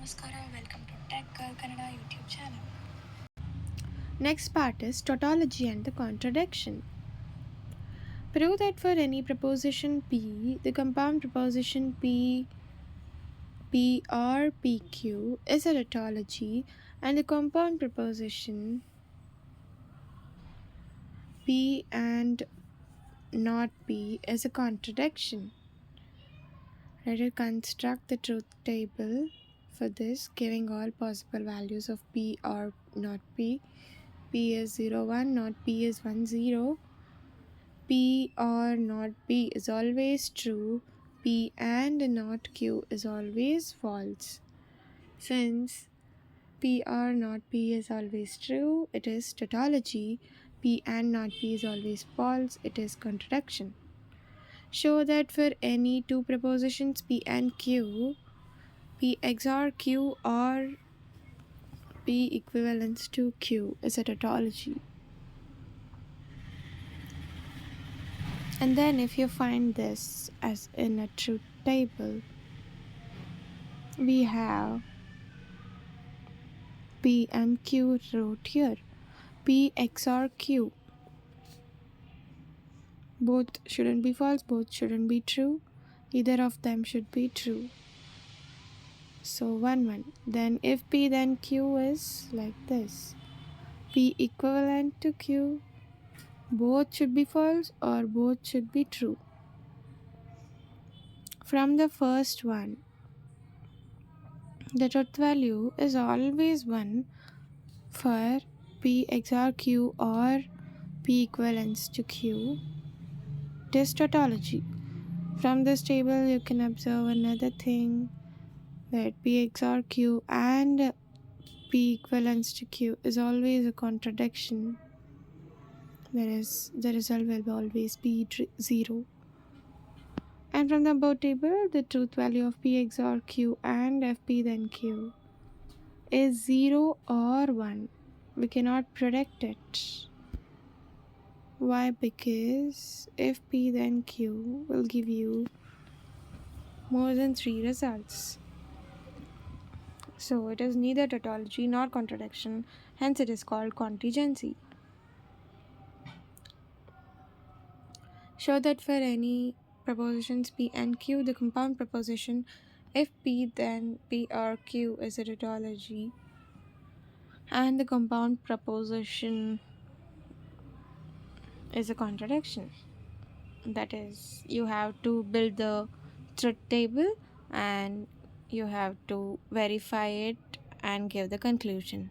Namaskara, welcome to Tech Girl Kannada YouTube channel. Next part is tautology and the contradiction. Prove that for any proposition P, the compound proposition P or PQ is a tautology and the compound proposition P and not P is a contradiction. Let us construct the truth table for this, giving all possible values of P or not P. P is 0, 1, not P is 1, 0. P or not P is always true. P and not Q is always false. Since P or not P is always true, it is tautology. P and not P is always false, it is contradiction. Show that for any two propositions P and Q, P XOR Q or P equivalence to Q is a tautology. And then if you find this as in a truth table, we have P and Q wrote here. P XOR Q. Both shouldn't be false, both shouldn't be true. Either of them should be true. So 1 1. Then if P then Q is like this. P equivalent to Q. Both should be false or both should be true. From the first one, the truth value is always 1 for P XOR Q or P equivalence to Q. It is tautology. From this table, you can observe another thing, that P XOR Q and P equivalence to Q is always a contradiction, whereas the result will always be 0. And from the above table, the truth value of P XOR Q and FP then Q is 0 or 1. We cannot predict it. Why? Because if P then Q will give you more than 3 results. So it is neither tautology nor contradiction, hence it is called contingency. Show that for any propositions P and Q, the compound proposition if P then P or Q is a tautology and the compound proposition is a contradiction. That is, you have to build the truth table and you have to verify it and give the conclusion.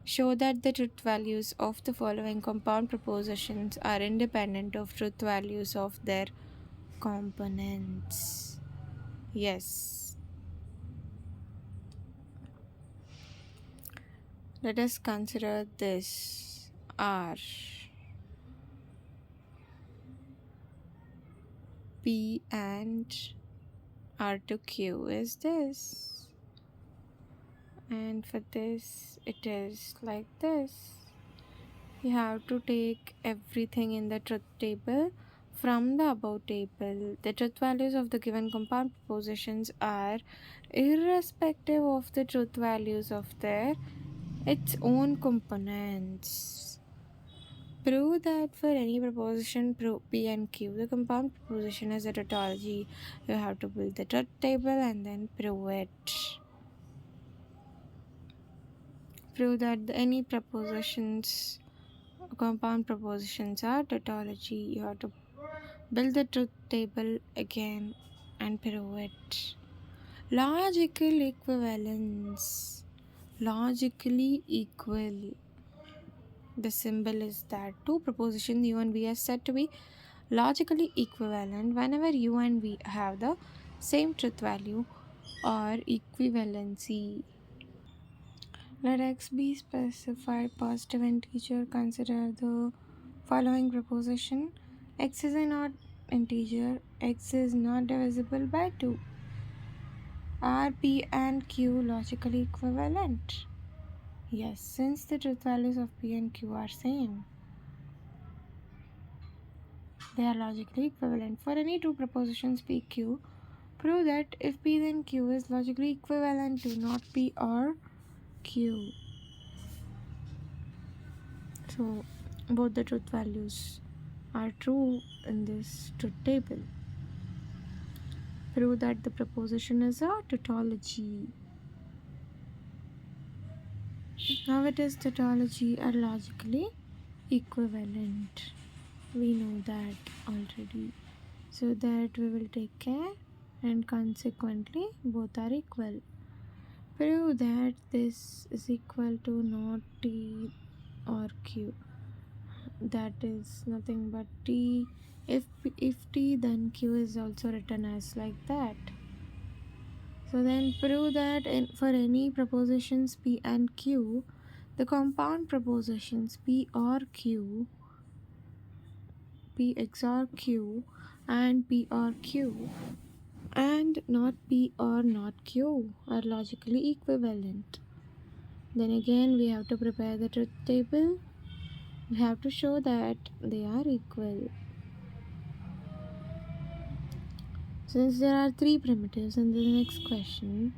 Show that the truth values of the following compound propositions are independent of truth values of their components. Yes. Let us consider this R. P and R to Q is this. And for this, it is like this. You have to take everything in the truth table from the above table. The truth values of the given compound propositions are irrespective of the truth values of their its own components. Prove that for any proposition P and Q, the compound proposition is a tautology. You have to build the truth table and then prove it. Prove that any propositions, compound propositions are tautology. You have to build the truth table again and prove it. Logical equivalence. Logically equal. The symbol is that two propositions U and V are said to be logically equivalent whenever U and V have the same truth value or equivalency. Let x be specified positive integer. Consider the following proposition. X is an odd integer. X is not divisible by 2. Are P and Q logically equivalent? Yes, since the truth values of P and Q are same, they are logically equivalent. For any two propositions PQ, Prove that if P then Q is logically equivalent to not P or Q. So both the truth values are true in this truth table. Prove that the proposition is a tautology. Now it is tautology are logically equivalent. We know that already. So that we will take care, and consequently both are equal. Prove that this is equal to not T or Q. That is nothing but T. If T, then Q is also written as like that. So then prove that for any propositions P and Q, the compound propositions P or Q, P XOR Q, and P or Q, and not P or not Q are logically equivalent. Then again we have to prepare the truth table. We have to show that they are equal. Since there are 3 primitives in the next question,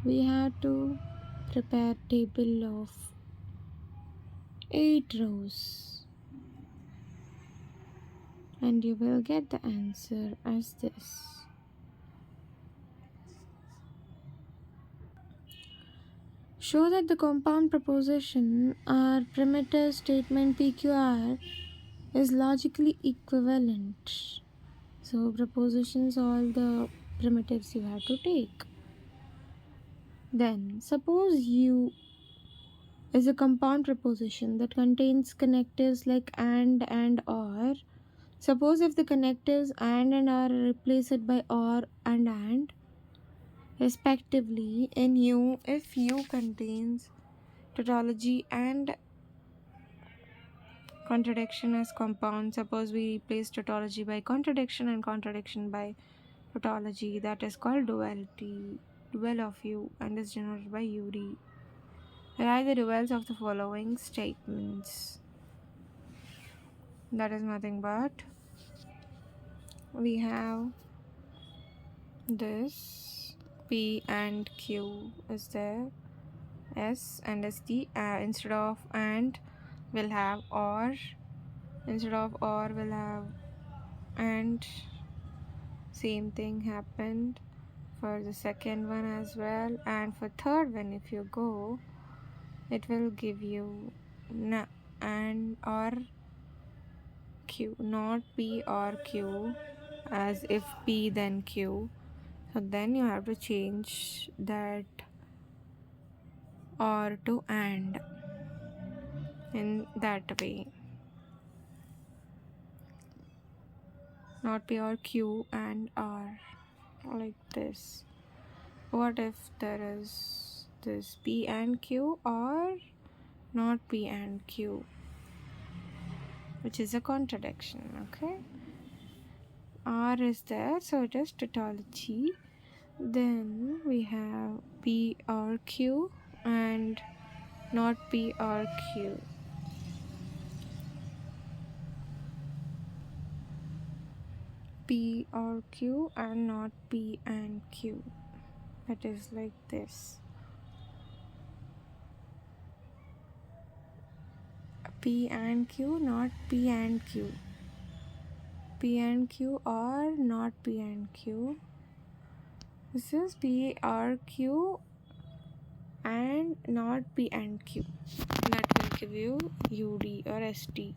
we have to prepare table of 8 rows, and you will get the answer as this. Show that the compound proposition or primitive statement PQR is logically equivalent. So propositions, all the primitives you have to take. Then suppose U is a compound proposition that contains connectives like and or. Suppose if the connectives and are replaced by or and respectively in U, if U contains tautology and contradiction as compound. Suppose we replace tautology by contradiction and contradiction by tautology. That is called duality, dual of U, and is denoted by UD. Write the duals of the following statements. That is nothing but we have this P and Q is there, S and SD. Instead of and we'll have or. Instead of or we'll have and. Same thing happened for the second one as well, and for third one if you go, it will give you and or Q, not P or Q, as if P then Q. So then you have to change that or to and in that way. Not P or Q and R, like this. What if there is this P and Q or not P and Q, which is a contradiction? Okay, R is there, so it is tautology. Then we have P or Q and not P or Q. P or Q and not P and Q. That is like this. P and Q, not P and Q. P and Q or not P and Q. This is P or Q and not P and Q. That will give you UD or ST.